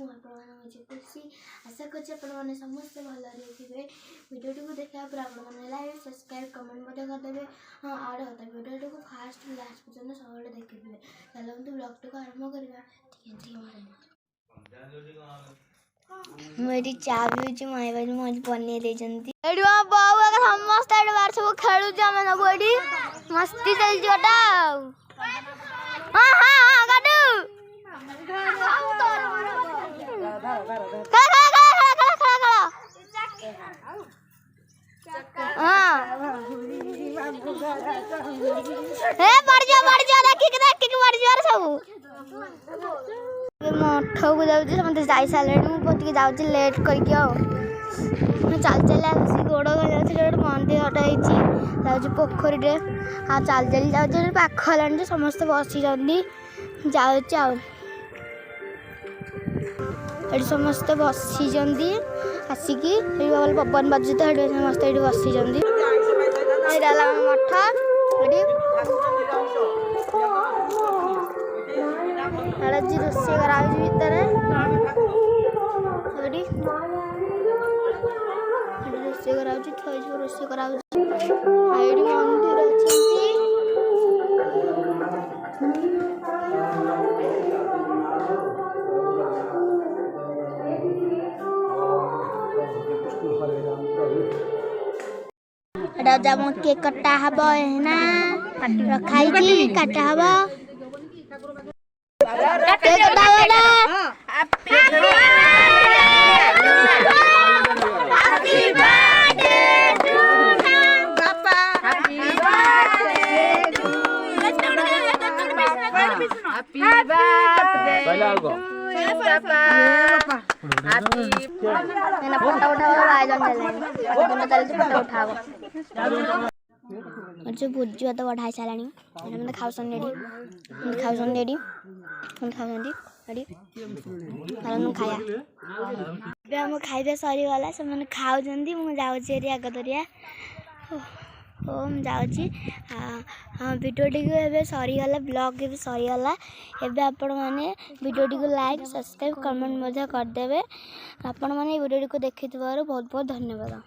खुशी आशा कर समस्त भलि थे भिडियो को देखा पर आपने लाइक सब्सक्राइब कमेंट करदे। हाँ आड़ होता भिडियो को फास्ट लास्ट पर्यटन सब देखिए। चलते ब्लॉग टी आरंभ करवा। मेरी चा भी माई बाजी मज बन समस्त सब खेलु मस्ती चलता। हाँ हाँ हाँ गाडू मठ को जाऊँ समझे जाई सारे मुझे जाऊँ लेट करके चल चल गोड़ जाऊँ मंदिर जाऊँ पोखरी हाँ चल चल जाऊँ पाख है समस्त बसी जाऊँ समस्त बसी आसिकी पवन बाजू तो समस्त ये बसी मठ जी रोषे करा भितर रोषे करा रोषे करा मंदिर रजा मो केक कटा हब ना रखाई काटा हब जो भोजी भात बढ़ाई सारा खाऊसन खाया खाइबा सरीगला से खाऊ मुझे जाऊँगी आगदरिया जाऊँगी। हाँ वीडियो टी सरीगला ब्लॉग भी सरीगला एवं आपण मैंने video T like subscribe comment करदे। आपण मैंने वीडियो टी देखी बहुत बहुत धन्यवाद।